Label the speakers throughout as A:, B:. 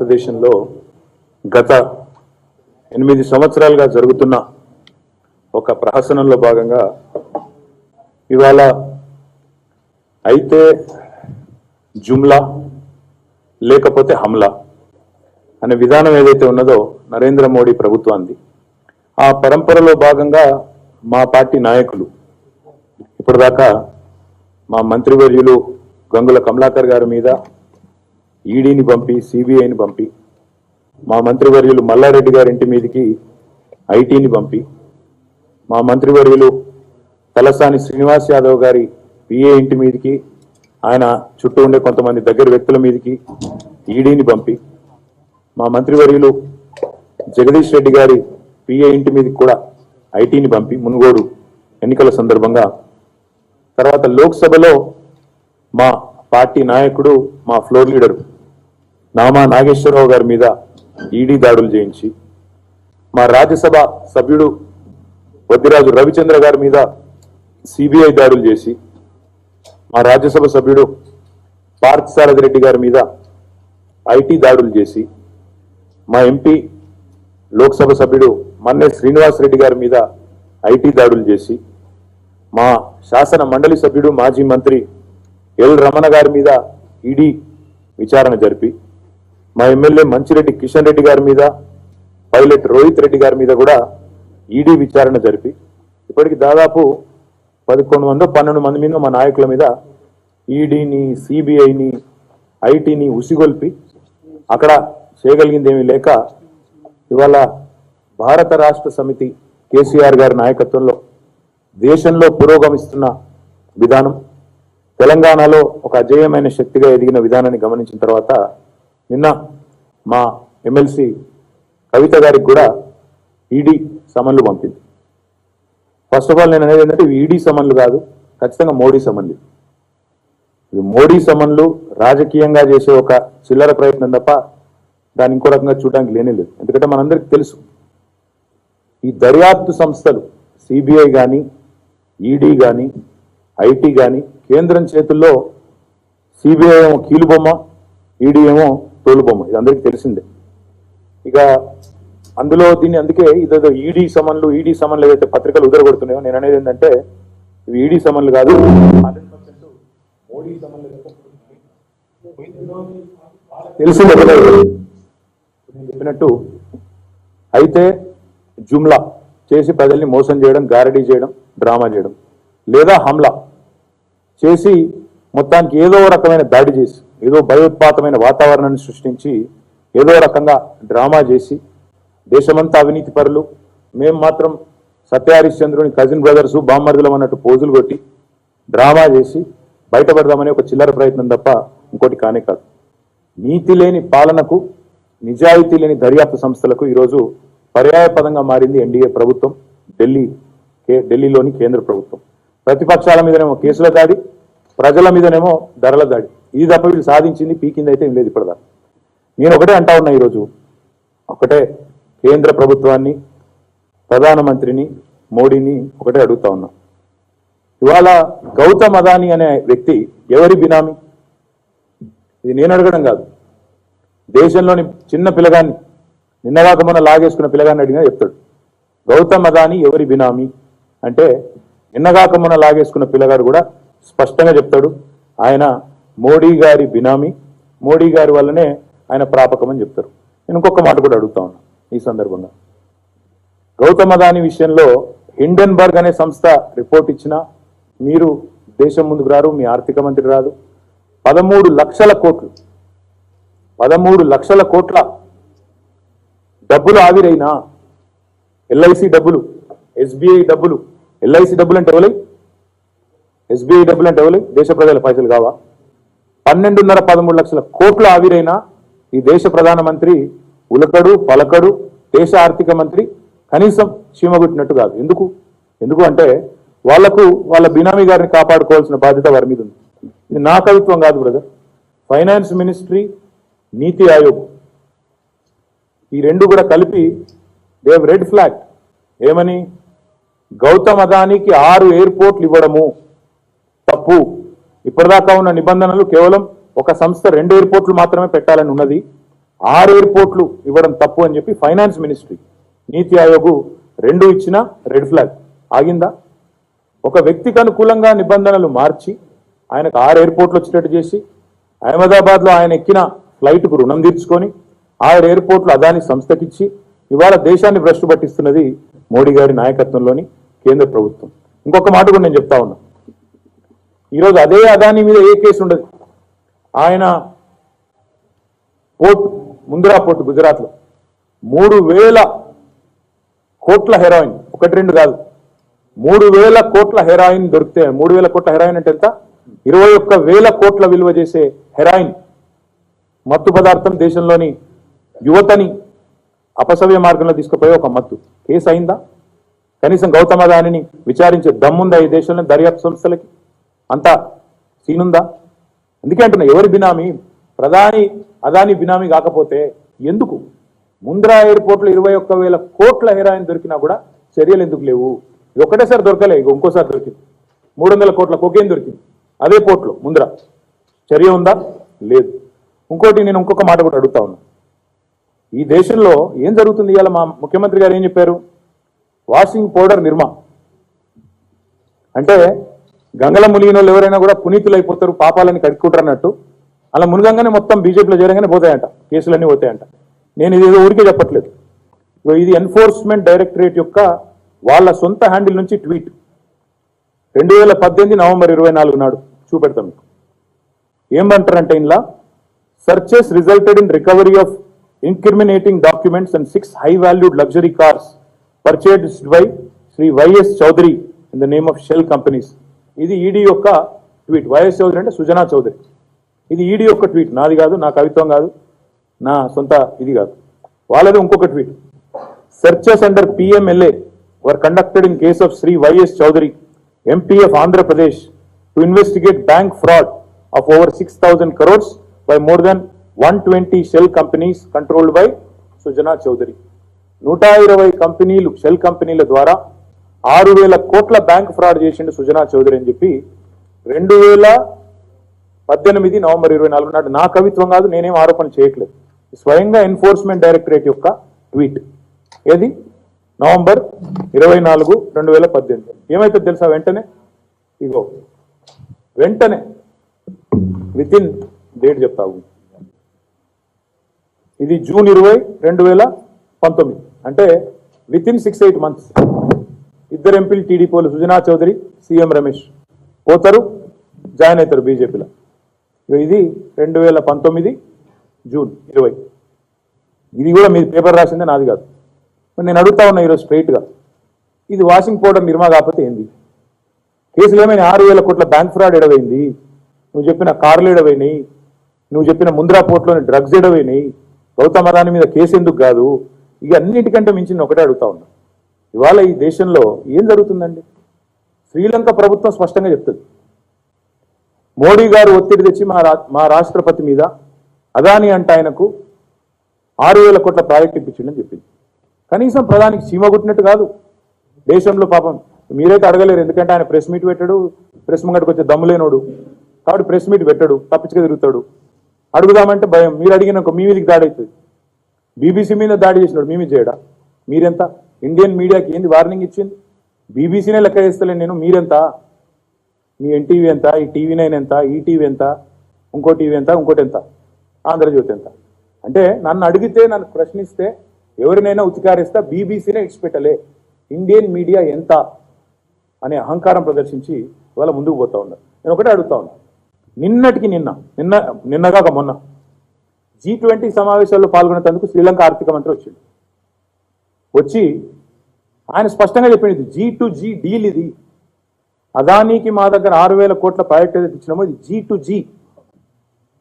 A: భారతదేశంలో గత 8 సంవత్సరాలుగా జరుగుతున్న ఒక ప్రహసనంలో భాగంగా ఇవాళ అయితే జుమ్లా లేకపోతే హమ్లా అనే విధానం ఏదైతే ఉన్నదో నరేంద్ర మోడీ ప్రభుత్వానికి ఆ పరంపరలో భాగంగా మా పార్టీ నాయకులు ఇప్పటిదాకా మా మంత్రివర్యులు గంగుల కమలాకర్ గారి మీద ఈడీని పంపి సిబిఐని పంపి మా మంత్రివర్యులు మల్లారెడ్డి గారి ఇంటి మీదకి ఐటీని పంపి మా మంత్రివర్యులు తలసాని శ్రీనివాస్ యాదవ్ గారి పిఏ ఇంటి మీదకి ఆయన చుట్టూ ఉండే కొంతమంది దగ్గర వ్యక్తుల మీదకి ఈడీని పంపి మా మంత్రివర్యులు జగదీష్ రెడ్డి గారి పిఏ ఇంటి మీదకి కూడా ఐటీని పంపి మునుగోడు ఎన్నికల సందర్భంగా తర్వాత లోక్సభలో మా పార్టీ నాయకుడు మా ఫ్లోర్ లీడర్ నామా నాగేశ్వరరావు గారి మీద ఈడీ దాడులు చేయించి మా రాజ్యసభ సభ్యుడు వద్దిరాజు రవిచంద్ర గారి మీద సిబిఐ దాడులు చేసి మా రాజ్యసభ సభ్యుడు పార్థసారథి రెడ్డి గారి మీద ఐటీ దాడులు చేసి మా ఎంపీ లోక్సభ సభ్యుడు మన్నే శ్రీనివాస్ రెడ్డి గారి మీద ఐటీ దాడులు చేసి మా శాసన మండలి సభ్యుడు మాజీ మంత్రి ఎల్ రమణ గారి మీద ఈడీ విచారణ జరిపి మా ఎమ్మెల్యే మంచిరెడ్డి కిషన్ రెడ్డి గారి మీద పైలట్ రోహిత్ రెడ్డి గారి మీద కూడా ఈడీ విచారణ జరిపి ఇప్పటికి దాదాపు 11-12 మంది మీద మా నాయకుల మీద ఈడీని సిబిఐని ఐటీని ఉసిగొల్పి అక్కడ చేయగలిగింది ఏమీ లేక ఇవాళ భారత రాష్ట్ర సమితి కేసీఆర్ గారి నాయకత్వంలో దేశంలో పురోగమిస్తున్న విధానం తెలంగాణలో ఒక అజేయమైన శక్తిగా ఎదిగిన విధానాన్ని గమనించిన తర్వాత నిన్న మా ఎమ్మెల్సీ కవిత గారికి కూడా ఈడీ సమన్లు పంపింది. ఫస్ట్ ఆఫ్ ఆల్ నేను అనేది ఏంటంటే ఇవి ఈడీ సమన్లు కాదు, ఖచ్చితంగా మోడీ సమన్లు. ఇవి మోడీ సమన్లు రాజకీయంగా చేసే ఒక చిల్లర ప్రయత్నం తప్ప దాన్ని ఇంకో రకంగా చూడడానికి లేనే లేదు. ఎందుకంటే మనందరికీ తెలుసు ఈ దర్యాప్తు సంస్థలు సిబిఐ కానీ ఈడీ కానీ ఐటీ కానీ కేంద్రం చేతుల్లో సిబిఐ ఏమో కీలుబొమ్మ, ఈడీ ఏమో తోలుబొమ్మ, ఇది అందరికీ తెలిసిందే. ఇక అందులో దీన్ని అందుకే ఇదేదో ఈడీ సమన్లు ఏదైతే పత్రికలు ఉదరగొడుతున్నాయో నేను అనేది ఏంటంటే ఇవి ఈడీ సమన్లు కాదు, 100% మోడీ సమన్లు. తెలిసిందే కదా నేను చెప్పినట్టు. అయితే జుమ్లా చేసి ప్రజల్ని మోసం చేయడం, గారడీ చేయడం, డ్రామా చేయడం, లేదా హమ్లా చేసి మొత్తానికి ఏదో రకమైన దాడి చేసి ఏదో భయోత్పాతమైన వాతావరణాన్ని సృష్టించి ఏదో రకంగా డ్రామా చేసి దేశమంతా అవినీతి పరులు, మేము మాత్రం సత్యహరిశ్చంద్రుని కజిన్ బ్రదర్సు బామ్మర్దులం అన్నట్టు పోజులు కొట్టి డ్రామా చేసి బయటపడదామనే ఒక చిల్లర ప్రయత్నం తప్ప ఇంకోటి కానే కాదు. నీతి లేని పాలనకు, నిజాయితీ లేని దర్యాప్తు సంస్థలకు ఈరోజు పర్యాయపదంగా మారింది ఎన్డీఏ ప్రభుత్వం, ఢిల్లీలోని కేంద్ర ప్రభుత్వం. ప్రతిపక్షాల మీదనేమో కేసుల దాడి, ప్రజల మీదనేమో ధరల దాడి. ఇది తప్ప వీళ్ళు సాధించింది పీకింది అయితే ఏం లేదు ఇప్పటిదాకా. నేను ఒకటే అంటా ఉన్నా, ఈరోజు ఒకటే కేంద్ర ప్రభుత్వాన్ని, ప్రధానమంత్రిని, మోడీని ఒకటే అడుగుతా ఉన్నా. ఇవాళ గౌతమ్ అదానీ అనే వ్యక్తి ఎవరి బినామీ? ఇది నేను అడగడం కాదు, దేశంలోని చిన్న పిల్లగాన్ని నిన్నగాక మొన్న లాగేసుకున్న పిల్లగాన్ని అడిగినా చెప్తాడు. గౌతమ్ అదానీ ఎవరి బినామీ అంటే నిన్నగాక మొన్న లాగేసుకున్న పిల్లగాడు కూడా స్పష్టంగా చెప్తాడు, ఆయన మోడీ గారి బినామీ, మోడీ గారి వల్లనే ఆయన ప్రాపకం అని చెప్తారు. నేను ఇంకొక మాట కూడా అడుగుతా ఉన్నా ఈ సందర్భంగా. గౌతమ్ అదానీ విషయంలో హిండెన్బర్గ్ అనే సంస్థ రిపోర్ట్ ఇచ్చినా మీరు దేశం ముందుకు రారు, మీ ఆర్థిక మంత్రి రాదు. 13 లక్షల కోట్ల డబ్బులు ఆవిరైనా, ఎల్ఐసి డబ్బులు, ఎస్బీఐ డబ్బులు, ఎల్ఐసి డబ్బులు అంటే ఎవరై, ఎస్బీఐ డబ్బులు అంటే ఎవరై, దేశ ప్రజల పైసలు కావా? 12.5-13 లక్షల కోట్లు ఆవిరైనా ఈ దేశ ప్రధానమంత్రి ఉలకడు పలకడు, దేశ ఆర్థిక మంత్రి కనీసం చీమగొట్టినట్టు కాదు. ఎందుకు అంటే వాళ్లకు వాళ్ళ బినామీ గారిని కాపాడుకోవాల్సిన బాధ్యత వారి మీద ఉంది. ఇది నా కవిత్వం కాదు బ్రదర్. ఫైనాన్స్ మినిస్ట్రీ, నీతి ఆయోగ్ ఈ రెండు కూడా కలిపి దే హావ్ రెడ్ ఫ్లాగ్. ఏమని? గౌతమ్ అదానీకి 6 ఎయిర్పోర్ట్లు ఇవ్వడము తప్పు. ఇప్పటిదాకా ఉన్న నిబంధనలు కేవలం ఒక సంస్థ 2 ఎయిర్పోర్ట్లు మాత్రమే పెట్టాలని ఉన్నది. 6 ఎయిర్పోర్ట్లు ఇవ్వడం తప్పు అని చెప్పి ఫైనాన్స్ మినిస్ట్రీ, నీతి ఆయోగ్ 2 ఇచ్చినా రెడ్ ఫ్లాగ్. ఆగిందా? ఒక వ్యక్తికి అనుకూలంగా నిబంధనలు మార్చి ఆయనకు 6 ఎయిర్పోర్ట్లు వచ్చేటట్టు చేసి, అహ్మదాబాద్లో ఆయన ఎక్కిన ఫ్లైట్కు రుణం తీర్చుకొని 6 ఎయిర్పోర్ట్లు అదాని సంస్థకిచ్చి ఇవాళ దేశాన్ని భ్రష్టు పట్టిస్తున్నది మోడీ గారి నాయకత్వంలోని కేంద్ర ప్రభుత్వం. ఇంకొక మాట కూడా నేను చెప్తా ఉన్నా, ఈరోజు అదే అదాని మీద ఏ కేసు ఉండదు. ఆయన పోర్ట్, ముంద్రా పోర్ట్ గుజరాత్లో 3,000 కోట్ల హెరాయిన్, 1-2 కాదు, 3,000 కోట్ల హెరాయిన్ దొరికితే, 3,000 కోట్ల హెరాయిన్ అంటే ఎంత? 21,000 కోట్ల విలువ చేసే హెరాయిన్ మత్తు పదార్థం దేశంలోని యువతని అపసవ్య మార్గంలో తీసుకుపోయే ఒక మత్తు కేసు అయిందా? కనీసం గౌతమ్ అదానిని విచారించే దమ్ముందా ఈ దేశంలో దర్యాప్తు సంస్థలకి? అంతా సీనుందా? అందుకే అంటున్నా, ఎవరి బినామీ? ప్రధాని అదాని బినామీ కాకపోతే ఎందుకు ముంద్రా ఎయిర్పోర్ట్లో 21,000 కోట్ల హెరాయిన్ దొరికినా కూడా చర్యలు ఎందుకు లేవు? ఇది ఒకటేసారి దొరకలే, ఇంకోసారి దొరికింది. 300 కోట్ల కొకేన్ దొరికింది అదే పోర్ట్లో ముంద్రా. చర్య ఉందా? లేదు. ఇంకోటి, నేను ఇంకొక మాట కూడా అడుగుతా ఉన్నా, ఈ దేశంలో ఏం జరుగుతుంది? ఇవాళ మా ముఖ్యమంత్రి గారు ఏం చెప్పారు? వాషింగ్ పౌడర్ నిర్మా అంటే గంగల మునిగిన వాళ్ళు ఎవరైనా కూడా పునీతులు అయిపోతారు, పాపాలని కడుక్కుంటారు అన్నట్టు. అలా మునిగంగానే మొత్తం బీజేపీలో చేరగానే పోతాయంట, కేసులన్నీ పోతాయంట. నేను ఇది ఏదో ఊరికే చెప్పట్లేదు, ఇది ఎన్ఫోర్స్మెంట్ డైరెక్టరేట్ యొక్క వాళ్ళ సొంత హ్యాండిల్ నుంచి ట్వీట్ 2018 నవంబర్ 24 నాడు చూపెడతాం మీకు. ఏమంటారంటే, ఇందులో searches resulted in recovery of incriminating documents and 6 high-valued luxury cars purchased by Sri Y.S. Chaudhary in the name of Shell companies. ఇది ఈడీ యొక్క ట్వీట్. వైఎస్ చౌదరి అంటే సుజనా చౌదరి. ఇది ఈడీ యొక్క ట్వీట్, నాది కాదు, నా కవిత్వం కాదు, నా సొంత ఇది కాదు, వాళ్ళది. ఇంకొక tweet, searches under PMLA were conducted in case of Sri Y.S. Chaudhary, MP of Andhra Pradesh, to investigate bank fraud of over 6,000 crores by more than 120 shell companies controlled by Sujana Chaudhary. 120 కంపెనీలు, shell కంపెనీల ద్వారా 6,000 కోట్ల bank fraud చేసిండు సుజనా చౌదరి అని చెప్పి 2018 November 24 నాడు. నా కవిత్వం కాదు, నేనేం ఆరోపణ చేయట్లేదు, స్వయంగా ఎన్ఫోర్స్మెంట్ డైరెక్టరేట్ యొక్క ట్వీట్. ఏది? నవంబర్ 24, 2018. ఏమైతే తెలుసా? వెంటనే విత్ ఇన్ డేట్ చెప్తావు, ఇది జూన్ 20, 2019, అంటే విత్ ఇన్ 6-8 మంత్స్ 2 ఎంపీలు టీడీపీలు, సుజనా చౌదరి, సీఎం రమేష్ పోతారు, జాయిన్ అవుతారు బీజేపీలో. ఇది 2019 జూన్ 20. ఇది కూడా మీ పేపర్ రాసిందే, నాది కాదు. నేను అడుగుతా ఉన్నా ఈరోజు స్ట్రైట్గా, ఇది వాషింగ్ పౌడర్ నిర్మా కాకపోతే ఏంది? కేసులు ఏమైనా? 6,000 కోట్ల బ్యాంక్ ఫ్రాడ్ ఎడవైంది, నువ్వు చెప్పిన కార్లు ఎడవైనాయి, నువ్వు చెప్పిన ముంద్రా పోర్ట్లోని డ్రగ్స్ ఎడవైనాయి, గౌతమ్ అదాని మీద కేసు ఎందుకు కాదు? ఇక అన్నిటికంటే మించి ఒకటే అడుగుతా ఉన్నా, ఇవాళ ఈ దేశంలో ఏం జరుగుతుందండి? శ్రీలంక ప్రభుత్వం స్పష్టంగా చెప్తుంది, మోడీ గారు ఒత్తిడి తెచ్చి మా రాష్ట్రపతి మీద అదాని అంటే ఆయనకు 6,000 కోట్ల ప్రాజెక్ట్ ఇప్పించిండని చెప్పింది. కనీసం ప్రధానికి చీమ కుట్టినట్టు కాదు దేశంలో. పాపం మీరైతే అడగలేరు, ఎందుకంటే ఆయన ప్రెస్ మీట్ పెట్టాడు, ప్రెస్ ముంగడికి వచ్చే దమ్ము లేనోడు కాబట్టి ప్రెస్ మీట్ పెట్టాడు, తప్పించుకు తిరుగుతాడు. అడుగుదామంటే భయం, మీరు అడిగిన మీ మీదకి దాడి అవుతుంది. బీబీసీ మీద దాడి చేసినాడు, మీ మీద చేయడా? మీరెంత? ఇండియన్ మీడియాకి ఏంది వార్నింగ్ ఇచ్చింది? బీబీసీనే లెక్క చేస్తలేను నేను, మీరెంత? మీ ఎన్టీవీ ఎంత, ఈ TV9 ఎంత, ఈ టీవీ ఎంత, ఇంకో టీవీ ఎంత, ఇంకోటి ఎంత, ఆంధ్రజ్యోతి ఎంత? అంటే నన్ను అడిగితే, నన్ను ప్రశ్నిస్తే, ఎవరినైనా ఉతికారిస్తా, బీబీసీనే ఇచ్చిపెట్టలే, ఇండియన్ మీడియా ఎంత అనే అహంకారం ప్రదర్శించి ఇవాళ ముందుకు పోతా ఉన్నారు. నేను ఒకటే అడుగుతా ఉన్నా, నిన్నగాక మొన్న G20 సమావేశాల్లో పాల్గొనేందుకు శ్రీలంక ఆర్థిక మంత్రి వచ్చి ఆయన స్పష్టంగా చెప్పింది, G2G డీల్ ఇది. అదానికి మా దగ్గర 6,000 కోట్ల ప్రాజెక్ట్ ఏదైతే ఇచ్చినామో ఇది G2G.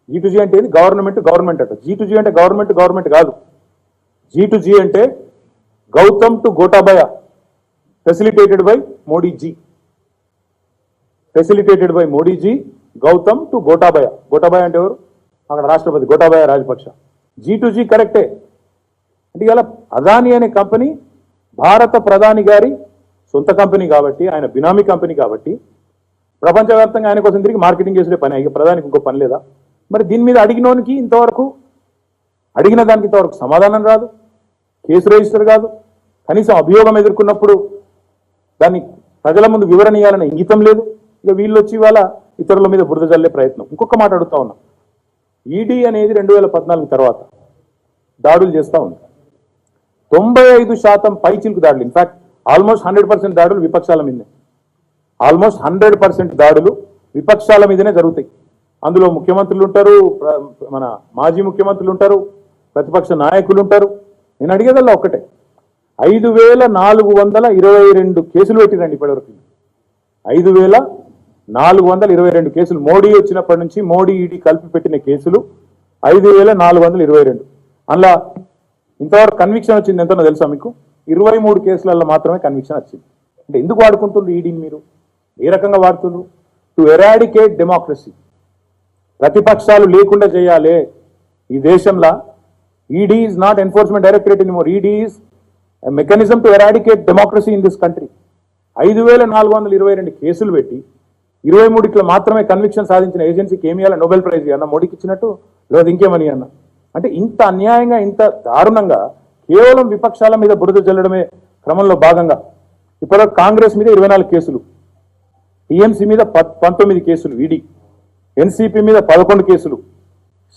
A: G2G అంటే ఇది గవర్నమెంట్ అట. G2G అంటే గవర్నమెంట్ కాదు. G2G అంటే Gautam to Gotabaya, facilitated by Modiji. Gautam to Gotabaya. Gotabaya అంటే ఎవరు? అక్కడ రాష్ట్రపతి గోటాబయ రాజపక్ష. G2G కరెక్టే. అంటే ఇలా అదాని అనే కంపెనీ భారత ప్రధాని గారి సొంత కంపెనీ కాబట్టి, ఆయన బినామీ కంపెనీ కాబట్టి ప్రపంచవ్యాప్తంగా ఆయన కోసం తిరిగి మార్కెటింగ్ చేసే పని. ఇక ప్రధానికి ఇంకో పని లేదా? మరి దీని మీద అడిగినోనికి ఇంతవరకు అడిగిన దానికి ఇంతవరకు సమాధానం రాదు, కేసు రిజిస్టర్ కాదు, కనీసం అభియోగం ఎదుర్కొన్నప్పుడు దాన్ని ప్రజల ముందు వివరణ ఇవ్వాలనే ఇంగితం లేదు. ఇక వీళ్ళు వచ్చి ఇవాళ ఇతరుల మీద బురద జల్లే ప్రయత్నం. ఇంకొక మాట అడుగుతా ఉన్నా, ఈడీ అనేది 2014 తర్వాత దాడులు చేస్తూ ఉంది. 95% పైచిలుకు దాడులు, ఇన్ఫాక్ట్ ఆల్మోస్ట్ 100% దాడులు విపక్షాల మీదనే, ఆల్మోస్ట్ 100% దాడులు విపక్షాల మీదనే జరుగుతాయి. అందులో ముఖ్యమంత్రులు ఉంటారు, మన మాజీ ముఖ్యమంత్రులు ఉంటారు, ప్రతిపక్ష నాయకులు ఉంటారు. నేను అడిగేదల్లా ఒక్కటే, 5422 కేసులు పెట్టిరండి ఇప్పటివరకు. 5422 కేసులు మోడీ వచ్చినప్పటి నుంచి, మోడీ ఈడీ కలిపి పెట్టిన కేసులు 5422. అందులో ఇంతవరకు కన్విక్షన్ వచ్చింది ఎంతనో తెలుసా మీకు? 23 కేసులలో మాత్రమే కన్విక్షన్ వచ్చింది. అంటే ఎందుకు వాడుకుంటున్నారు ఈడీని? మీరు ఏ రకంగా వాడుతున్నారు? టు ఎరాడికేట్ డెమోక్రసీ, ప్రతిపక్షాలు లేకుండా చేయాలి ఈ దేశంలో. ED is not enforcement directorate anymore, ED is mechanism to eradicate democracy in this country. 5422 కేసులు పెట్టి 23 మాత్రమే కన్విక్షన్ సాధించిన ఏజెన్సీకి ఏమి ఇవ్వాలి? నోబెల్ ప్రైజ్ అన్న మోడీకి ఇచ్చినట్టు, లేదా ఇంకేమని అన్న? అంటే ఇంత అన్యాయంగా, ఇంత దారుణంగా కేవలం విపక్షాల మీద బురద జల్లడమే క్రమంలో భాగంగా ఇప్పటివరకు కాంగ్రెస్ మీద 24 కేసులు, టీఎంసీ మీద 19 కేసులు, ఈడీ ఎన్సీపీ మీద 11 కేసులు,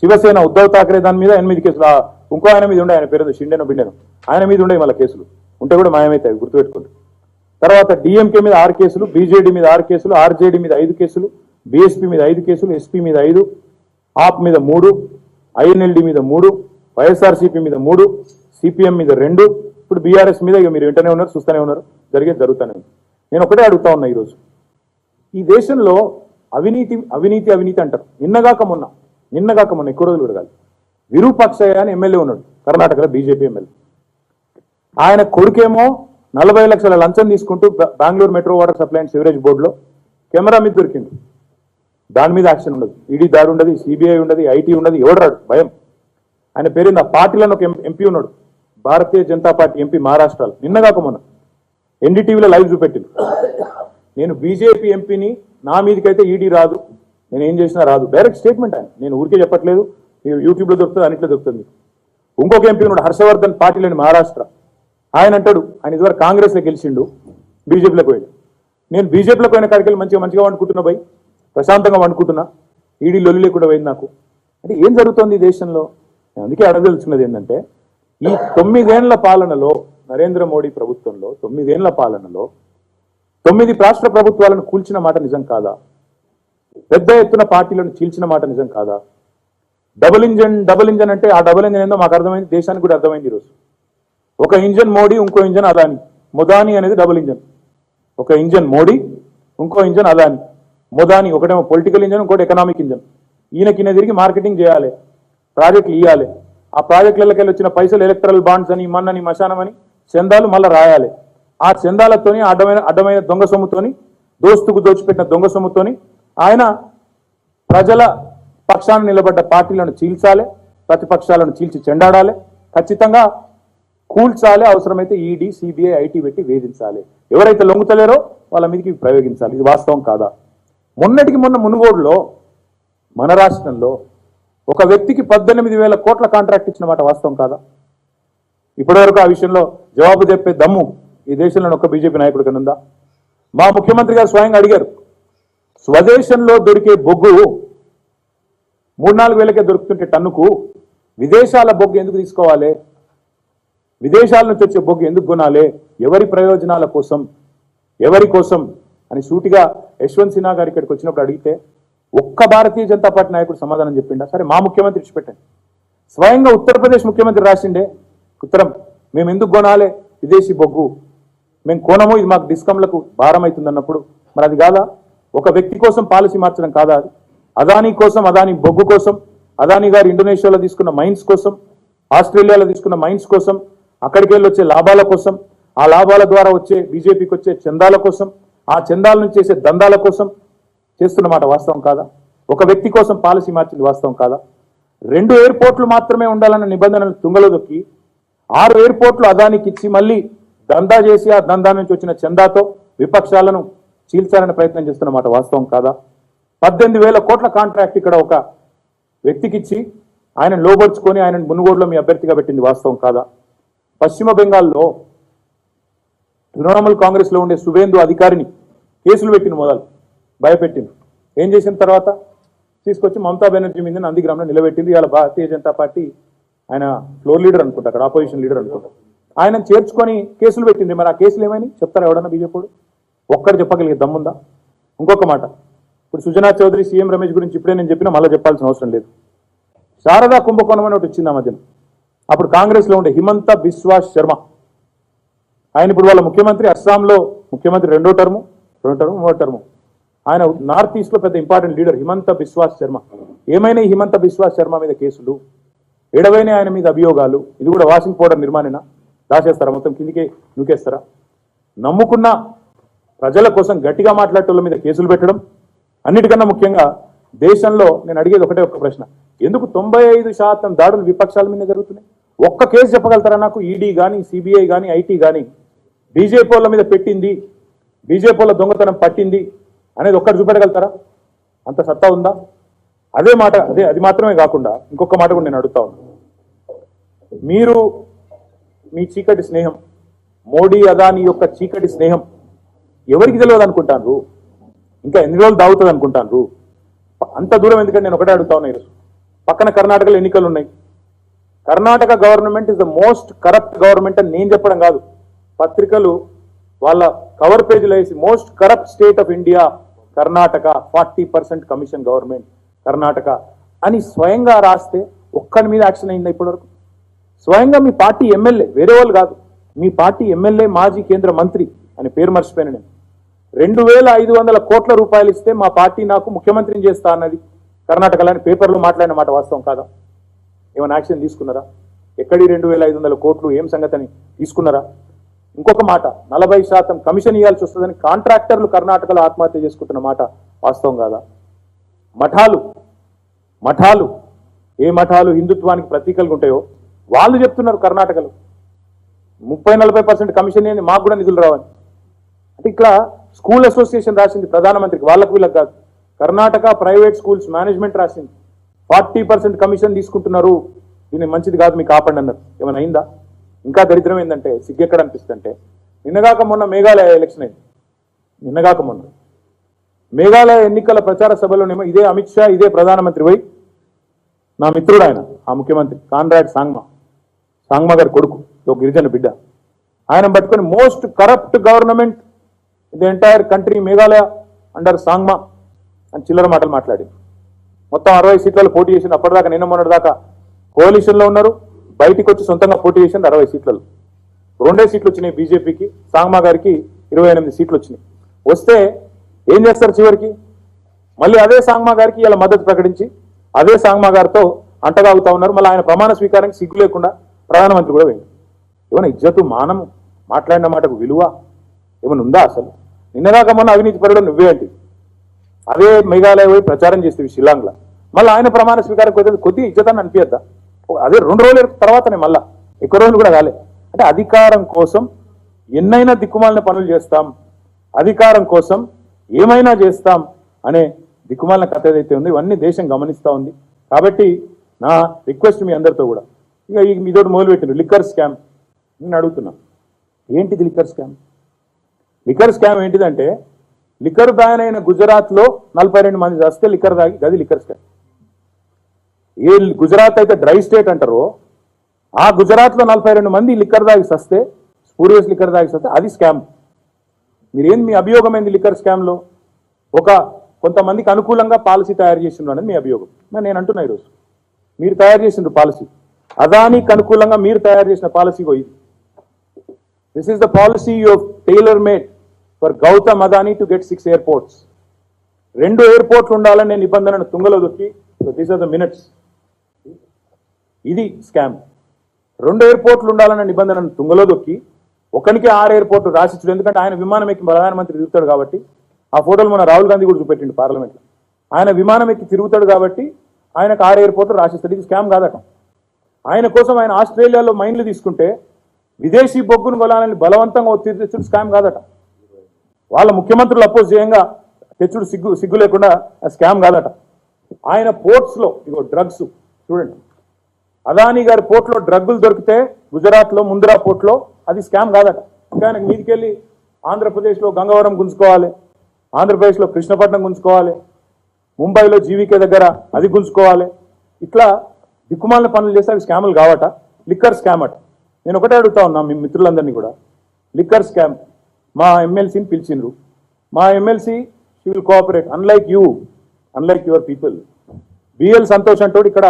A: శివసేన ఉద్ధవ్ ఠాక్రే దాని మీద 8 కేసులు, ఇంకో ఆయన మీద ఉండే, ఆయన పేరు షిండెనో బిండెనో, ఆయన మీద ఉండే మళ్ళీ కేసులు ఉంటే కూడా మాయమైతాయి, గుర్తుపెట్టుకోండి. తర్వాత డిఎంకే మీద 6 కేసులు, బీజేడీ మీద 6 కేసులు, ఆర్జేడీ మీద 5 కేసులు, బీఎస్పీ మీద 5 కేసులు, ఎస్పీ మీద 5, ఆప్ మీద 3, ఐఎన్ఎల్డి మీద 3, వైఎస్ఆర్సీపీ మీద 3, సిపిఎం మీద 2, ఇప్పుడు బీఆర్ఎస్ మీద ఇక మీరు వింటనే ఉన్నారు, చూస్తూనే ఉన్నారు, జరుగుతూనే ఉంది. నేను ఒకటే అడుగుతా ఉన్నా, ఈరోజు ఈ దేశంలో అవినీతి అవినీతి అవినీతి అంటారు. నిన్నగాక మొన్న ఎక్కువ రోజులు కూడా కాదు, విరూపాక్షయ్య అని ఎమ్మెల్యే ఉన్నాడు కర్ణాటకలో, బీజేపీ ఎమ్మెల్యే. ఆయన కొడుకేమో 40 లక్షల లంచం తీసుకుంటూ Bengaluru metro water supply and sewerage బోర్డులో కెమెరా మీద దొరికింది. దాని మీద యాక్షన్ ఉండదు, ఈడీ దాడి ఉండదు, సిబిఐ ఉండదు, ఐటీ ఉండదు, ఎవడు రాడు, భయం. ఆయన పేరు ఆ పార్టీలో ఒక ఎంపీ ఉన్నాడు, భారతీయ జనతా పార్టీ ఎంపీ మహారాష్ట్రలో. నిన్నగాక మొన్న ఎన్డీటీవీలో లైవ్ చూపెట్టింది. నేను బీజేపీ ఎంపీని, నా మీదకైతే ఈడీ రాదు, నేను ఏం చేసినా రాదు, డైరెక్ట్ స్టేట్మెంట్ ఆయన. నేను ఊరికే చెప్పట్లేదు, మీరు యూట్యూబ్లో దొరుకుతుంది, అన్నింటిలో దొరుకుతుంది. ఇంకొక ఎంపీ ఉన్నాడు హర్షవర్ధన్ పాటిల్ మహారాష్ట్ర, ఆయన అంటాడు ఆయన ఇదివరకు కాంగ్రెస్లో గెలిచిండు, బీజేపీలోకి పోయాడు. నేను బీజేపీలోకి పోయిన కాడికి మంచిగా వండుకుంటున్నా భయ్, ప్రశాంతంగా వండుకుంటున్నా, ఈడీ లొల్లి లేకుండా పోయింది నాకు. అంటే ఏం జరుగుతుంది ఈ దేశంలో? అందుకే అడగదలుచున్నది ఏంటంటే, ఈ 9 ఏళ్ల పాలనలో, నరేంద్ర మోడీ ప్రభుత్వంలో 9 ఏళ్ల పాలనలో 9 రాష్ట్ర ప్రభుత్వాలను కూల్చిన మాట నిజం కాదా? పెద్ద ఎత్తున పార్టీలను చీల్చిన మాట నిజం కాదా? డబుల్ ఇంజన్ అంటే ఆ డబుల్ ఇంజన్ ఏందో మాకు అర్థమైంది, దేశానికి కూడా అర్థమైంది ఈరోజు. ఒక ఇంజన్ మోడీ, ఇంకో ఇంజన్ అదాని. మొదాని అనేది డబుల్ ఇంజన్. ఒక ఇంజన్ మోడీ, ఇంకో ఇంజన్ అదాని. మొదాని ఒకటేమో పొలిటికల్ ఇంజన్, ఇంకోటి ఎకనామిక్ ఇంజన్. ఈయనకిన్న తిరిగి మార్కెటింగ్ చేయాలి, ప్రాజెక్టులు ఇవ్వాలి, ఆ ప్రాజెక్టులకి వెళ్ళి వచ్చిన పైసలు ఎలక్ట్రల్ బాండ్స్ అని, మన్నని, మశానం అని చందాలు మళ్ళీ రాయాలి. ఆ చందాలతోని అడ్డమైన దొంగ సొమ్ముతోని, దోస్తుకు దోచిపెట్టిన దొంగ సొమ్ముతోని ఆయన ప్రజల పక్షాన నిలబడ్డ పార్టీలను చీల్చాలి, ప్రతిపక్షాలను చీల్చి చెండాడాలి, ఖచ్చితంగా కూల్చాలి, అవసరమైతే ఈడీ, సిబిఐ, ఐటీ పెట్టి వేధించాలి. ఎవరైతే లొంగుతలేరో వాళ్ళ మీదకి ప్రయోగించాలి. ఇది వాస్తవం కాదా? మొన్నటికి మొన్న మునుగోడులో మన రాష్ట్రంలో ఒక వ్యక్తికి 18,000 కోట్ల కాంట్రాక్ట్ ఇచ్చిన మాట వాస్తవం కాదా? ఇప్పటివరకు ఆ విషయంలో జవాబు చెప్పే దమ్ము ఈ దేశంలో ఒక్క బీజేపీ నాయకుడి కన్నా ఉందా? మా ముఖ్యమంత్రి గారు స్వయంగా అడిగారు, స్వదేశంలో దొరికే బొగ్గు 3-4 వేలకే దొరుకుతుంటే టన్నుకు విదేశాల బొగ్గు ఎందుకు తీసుకోవాలి? విదేశాల నుంచి వచ్చే బొగ్గు ఎందుకు కొనాలి? ఎవరి ప్రయోజనాల కోసం, ఎవరి కోసం అని సూటిగా యశ్వంత్ సిన్హా గారి ఇక్కడికి వచ్చినప్పుడు అడిగితే ఒక్క భారతీయ జనతా పార్టీ నాయకుడు సమాధానం చెప్పిండా? సరే మా ముఖ్యమంత్రి ఇచ్చిపెట్టండి, స్వయంగా ఉత్తరప్రదేశ్ ముఖ్యమంత్రి రాసిండే ఉత్తరం, మేము ఎందుకు కొనాలి విదేశీ బొగ్గు, మేము కొనము, ఇది మాకు డిస్కంలకు భారం అవుతుంది అన్నప్పుడు మరి అది కాదా? ఒక వ్యక్తి కోసం పాలసీ మార్చడం కాదా అది? అదానీ కోసం, అదానీ బొగ్గు కోసం, అదానీ గారు ఇండోనేషియాలో తీసుకున్న మైన్స్ కోసం, ఆస్ట్రేలియాలో తీసుకున్న మైన్స్ కోసం, అక్కడికి వెళ్ళి వచ్చే లాభాల కోసం, ఆ లాభాల ద్వారా వచ్చే బీజేపీకి వచ్చే చందాల కోసం, ఆ చందాల నుంచి చేసే దందాల కోసం చేస్తున్నమాట వాస్తవం కాదా? ఒక వ్యక్తి కోసం పాలసీ మార్చింది వాస్తవం కాదా? 2 ఎయిర్పోర్ట్లు మాత్రమే ఉండాలన్న నిబంధనలు తుంగలో దొక్కి 6 ఎయిర్పోర్ట్లు అదానికి ఇచ్చి మళ్ళీ దందా చేసి ఆ దందా నుంచి వచ్చిన చందాతో విపక్షాలను చీల్చాలని ప్రయత్నం చేస్తున్నమాట వాస్తవం కాదా? 18,000 కోట్ల కాంట్రాక్ట్ ఇక్కడ ఒక వ్యక్తికి ఇచ్చి ఆయన లోపరుచుకొని ఆయన మునుగోడులో మీ అభ్యర్థిగా పెట్టింది వాస్తవం కాదా? పశ్చిమ బెంగాల్లో తృణమూల్ కాంగ్రెస్లో ఉండే సువేందు అధికారిని కేసులు పెట్టింది, మొదలు భయపెట్టింది. ఏం చేసిన తర్వాత తీసుకొచ్చి మమతా బెనర్జీ మీద నందిగ్రామ్లో నిలబెట్టింది. ఇవాళ భారతీయ జనతా పార్టీ ఆయన ఫ్లోర్ లీడర్ అనుకుంటా, అక్కడ ఆపోజిషన్ లీడర్ అనుకుంటా, ఆయన చేర్చుకొని కేసులు పెట్టింది. మరి ఆ కేసులు ఏమైనా చెప్తారా ఎవడన్నా బీజేపీ? ఒక్కడు చెప్పగలిగే దమ్ముందా? ఇంకొక మాట, ఇప్పుడు సుజనా చౌదరి సీఎం రమేష్ గురించి ఇప్పుడే నేను చెప్పినా మళ్ళీ చెప్పాల్సిన అవసరం లేదు. శారదా కుంభకోణం అని ఒకటి వచ్చింది ఆ మధ్యన. అప్పుడు కాంగ్రెస్లో ఉండే హిమంత బిశ్వా శర్మ, ఆయన ఇప్పుడు వాళ్ళ ముఖ్యమంత్రి, అస్సాంలో ముఖ్యమంత్రి రెండో టర్ము మూడో టర్ము. ఆయన నార్త్ ఈస్ట్లో పెద్ద ఇంపార్టెంట్ లీడర్ హిమంత బిశ్వాస్ శర్మ. ఏమైనా ఈ హిమంత బిశ్వాస్ శర్మ మీద కేసులు, ఎడవైన ఆయన మీద అభియోగాలు. ఇది కూడా వాషింగ్ పౌడర్ నిర్మాణేనా? దాచేస్తారా? మొత్తం కిందికే నూకేస్తారా? నమ్ముకున్న ప్రజల కోసం గట్టిగా మాట్లాడేటోళ్ళ మీద కేసులు పెట్టడం. అన్నిటికన్నా ముఖ్యంగా దేశంలో నేను అడిగేది ఒకటే ఒక్క ప్రశ్న, ఎందుకు 95% దాడులు విపక్షాల మీద జరుగుతున్నాయి? ఒక్క కేసు చెప్పగలుగుతారా నాకు? ఈడీ కానీ, సిబిఐ కానీ, ఐటీ కానీ బీజేపీ వాళ్ళ మీద పెట్టింది, బీజేపీ వాళ్ళ దొంగతనం పట్టింది అనేది ఒక్కటి చూపెట్టగలుగుతారా? అంత సత్తా ఉందా? అదే మాట, అది మాత్రమే కాకుండా ఇంకొక మాట కూడా నేను అడుగుతా ఉన్నాను. మీరు మీ చీకటి స్నేహం, మోడీ అదానీ యొక్క చీకటి స్నేహం ఎవరికి తెలియదు అనుకుంటాను? ఇంకా ఎన్ని రోజులు దాగుతుంది అనుకుంటాను? అంత దూరం ఎందుకంటే నేను ఒకటే అడుగుతా ఉన్నా. ఈరోజు పక్కన కర్ణాటకలో ఎన్నికలు ఉన్నాయి. Karnataka government is the most corrupt government అని నేను చెప్పడం కాదు, పత్రికలు వాళ్ళ కవర్ పేజీలో వేసి most corrupt state of India Karnataka, 40% commission government Karnataka అని స్వయంగా రాస్తే ఒక్కడి మీద యాక్షన్ అయిందా ఇప్పటివరకు? స్వయంగా మీ పార్టీ ఎమ్మెల్యే, వేరే వాళ్ళు కాదు, మీ పార్టీ ఎమ్మెల్యే మాజీ కేంద్ర మంత్రి అని పేరు మర్చిపోయాను నేను, 2500 కోట్ల రూపాయలు ఇస్తే మా పార్టీ నాకు ముఖ్యమంత్రిని చేస్తా అన్నది కర్ణాటకలో అని పేపర్లో మాట్లాడిన మాట వాస్తవం కాదా? ఏమైనా యాక్షన్ తీసుకున్నారా? ఎక్కడి 2500 కోట్లు, ఏం సంగతిని తీసుకున్నారా? ఇంకొక మాట, 40% కమిషన్ ఇవ్వాల్సి వస్తుందని కాంట్రాక్టర్లు కర్ణాటకలో ఆత్మహత్య చేసుకుంటున్న మాట వాస్తవం కాదా? మఠాలు ఏ మఠాలు హిందుత్వానికి ప్రతీకలుగా ఉంటాయో వాళ్ళు చెప్తున్నారు కర్ణాటకలో 30-40% కమిషన్ ఏంది, మాకు కూడా నిధులు రావని. అంటే ఇక్కడ స్కూల్ అసోసియేషన్ రాసింది ప్రధానమంత్రికి, వాళ్ళకు వీళ్ళకి కాదు. కర్ణాటక ప్రైవేట్ స్కూల్స్ మేనేజ్మెంట్ రాసింది 40% కమిషన్ తీసుకుంటున్నారు, దీన్ని మంచిది కాదు, మీకు ఆపండి అన్నారు. ఏమైనా అయిందా? ఇంకా దరిద్రం ఏంటంటే, సిగ్గెక్కడ అనిపిస్తుంటే, నిన్నగాక మొన్న మేఘాలయ ఎలక్షన్ అయింది. నిన్నగాక మొన్న మేఘాలయ ఎన్నికల ప్రచార సభలోనేమో ఇదే అమిత్ షా, ఇదే ప్రధానమంత్రి పోయి, నా మిత్రుడు ఆయన ఆ ముఖ్యమంత్రి కాన్రాడ్ సాంగ్మా గారి కొడుకు, ఒక గిరిజన బిడ్డ, ఆయన పట్టుకొని most corrupt government the entire country Meghalaya under Sangma అని చిల్లర మాటలు మాట్లాడి మొత్తం 60 సీట్లలో పోటీ చేసింది. అప్పటిదాకా నిన్న మొన్నటి దాకా కోalitionలో ఉన్నారు, బయటికి వచ్చి సొంతంగా పోటీ చేసింది 60 సీట్లలో. 2 సీట్లు వచ్చినాయి బీజేపీకి, సాంగ్మా గారికి 28 సీట్లు వచ్చినాయి. వస్తే ఏం చేస్తారు చివరికి? మళ్ళీ అదే సాంగ్మా గారికి ఇలా మద్దతు ప్రకటించి అదే సాంగ్మా గారితో అంటగాగుతా ఉన్నారు. మళ్ళీ ఆయన ప్రమాణ స్వీకారానికి సిగ్గు లేకుండా ప్రధానమంత్రి కూడా పోయింది. ఏమైనా ఇజ్జతు మానము, మాట్లాడిన మాటకు విలువ ఏమైనా ఉందా అసలు? నిన్నదాకా మొన్న అవినీతి పరుడు నువ్వే అంటే అదే మేఘాలయ పోయి ప్రచారం చేస్తేవి షిల్లాంగ్లో, మళ్ళీ ఆయన ప్రమాణ స్వీకారం కొద్దిగా ఇజ్జతాన్ని అనిపించద్దా? అదే 2 రోజుల తర్వాతనే, మళ్ళా ఎక్కువ రోజులు కూడా కాలే. అంటే అధికారం కోసం ఎన్నైనా దిక్కుమాలిన పనులు చేస్తాం, అధికారం కోసం ఏమైనా చేస్తాం అనే దిక్కుమాలిన కథ ఏదైతే ఉందో ఇవన్నీ దేశం గమనిస్తూ ఉంది. కాబట్టి నా రిక్వెస్ట్ మీ అందరితో కూడా, ఇక మీతోటి మొదలుపెట్టిండ్రు లిక్కర్ స్కామ్. నేను అడుగుతున్నా, ఏంటిది లిక్కర్ స్కామ్? లిక్కర్ స్కామ్ ఏంటిదంటే, లిక్కర్ బ్యాన్ అయిన గుజరాత్లో 42 మంది చేస్తే లిక్కర్ తాగి, గది లిక్కర్ స్కామ్. ఏ గుజరాత్ అయితే డ్రై స్టేట్ అంటారో ఆ గుజరాత్లో 42 మంది లిక్కర్ తాగి సస్తే, స్పూరియస్ లిక్కర్ తాగి సస్తే అది స్కామ్. మీరేం, మీ అభియోగం ఏంది లిక్కర్ స్కామ్లో? కొంతమందికి అనుకూలంగా పాలసీ తయారు చేసిండ్రు అనేది మీ అభియోగం. నేను అంటున్నా ఈరోజు మీరు తయారు చేసిండ్రు పాలసీ, అదానికి అనుకూలంగా మీరు తయారు చేసిన పాలసీ ఇది. This is the policy you tailor made for Gautam Adani to get 6 airports. 2 ఎయిర్పోర్ట్లు ఉండాలనే నిబంధనను తుంగలో దొక్కి, దీస్ ఆర్ ద మినిట్స్, ఇది స్కామ్. 2 ఎయిర్పోర్ట్లు ఉండాలన్న నిబంధనను తుంగలో దొక్కి ఒకరికి 6 ఎయిర్పోర్ట్లు రాసిచ్చుడు. ఎందుకంటే ఆయన విమానం ఎక్కి ప్రధానమంత్రి తిరుగుతాడు కాబట్టి, ఆ ఫోటోలు మన రాహుల్ గాంధీ కూడా చూపెట్టిండు పార్లమెంట్లో. ఆయన విమానం ఎక్కి తిరుగుతాడు కాబట్టి ఆయనకు 6 ఎయిర్పోర్ట్లు రాసిస్తాడు. ఇది స్కామ్ కాదట. ఆయన కోసం ఆయన ఆస్ట్రేలియాలో మైన్లు తీసుకుంటే విదేశీ బొగ్గును కొనాలని బలవంతంగా ఒత్తిడి తెచ్చుడు స్కామ్ కాదట. వాళ్ళ ముఖ్యమంత్రులు అపోజ్ చేయంగా తెచ్చుడు సిగ్గు లేకుండా స్కామ్ కాదట. ఆయన పోర్ట్స్లో ఇగో డ్రగ్స్ చూడండి, అదానీ గారి పోర్ట్లో డ్రగ్గులు దొరికితే గుజరాత్లో ముంద్రా పోర్ట్లో అది స్కామ్ కాదట. ఇంకా ఆయనకు మీదికెళ్ళి ఆంధ్రప్రదేశ్లో గంగవరం గుంజుకోవాలి, ఆంధ్రప్రదేశ్లో కృష్ణపట్నం గుంజుకోవాలి, ముంబైలో జీవికే దగ్గర అది గుంజుకోవాలి. ఇట్లా దిక్కుమాలిన పనులు చేస్తే అవి స్కాములు కావట. లిక్కర్ స్కామ్ అట. నేను ఒకటే అడుగుతా ఉన్నా మీ మిత్రులందరినీ కూడా, లిక్కర్ స్కామ్ మా ఎమ్మెల్సీని పిలిచిండ్రు. మా MLC she will cooperate unlike you, unlike your people. BL Santosh అంటోడు ఇక్కడ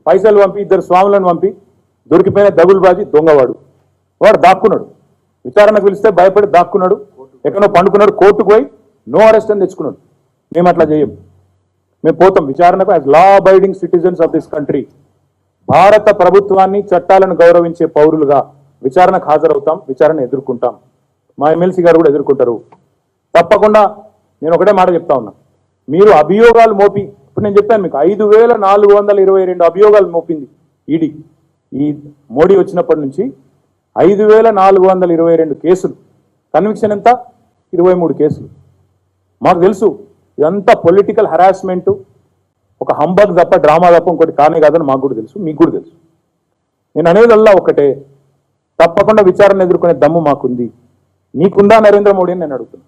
A: పైసలు పంపి ఇద్దరు స్వాములను పంపి దొరికిపోయిన దగులుబాజీ దొంగవాడు. వాడు దాక్కున్నాడు, విచారణకు పిలిస్తే భయపడి దాక్కున్నాడు, ఎక్కడో పండుకున్నాడు, కోర్టుకు పోయి నో అరెస్ట్ అని తెచ్చుకున్నాడు. మేము అట్లా చేయం, మేము పోతాం విచారణకు as law abiding citizens of this country. భారత ప్రభుత్వాన్ని చట్టాలను గౌరవించే పౌరులుగా విచారణకు హాజరవుతాం, విచారణ ఎదుర్కొంటాం. మా ఎమ్మెల్సీ గారు కూడా ఎదుర్కొంటారు తప్పకుండా. నేను ఒకటే మాట చెప్తా ఉన్నా, మీరు అభియోగాలు మోపి, ఇప్పుడు నేను చెప్పాను మీకు 5,422 అభియోగాలు మోపింది ఈడీ. ఈ మోడీ వచ్చినప్పటి నుంచి 5,422 కేసులు, కన్విక్షన్ ఎంత 23 కేసులు. మాకు తెలుసు ఇదంతా పొలిటికల్ హరాస్మెంటు, ఒక హంబగ్ తప్ప డ్రామా తప్ప ఇంకోటి కానే కాదని మాకు కూడా తెలుసు, మీకు కూడా తెలుసు. నేను అనేదల్లా ఒకటే, తప్పకుండా విచారణ ఎదుర్కొనే దమ్ము మాకుంది. నీకుందా నరేంద్ర మోడీ అని నేను అడుగుతున్నా.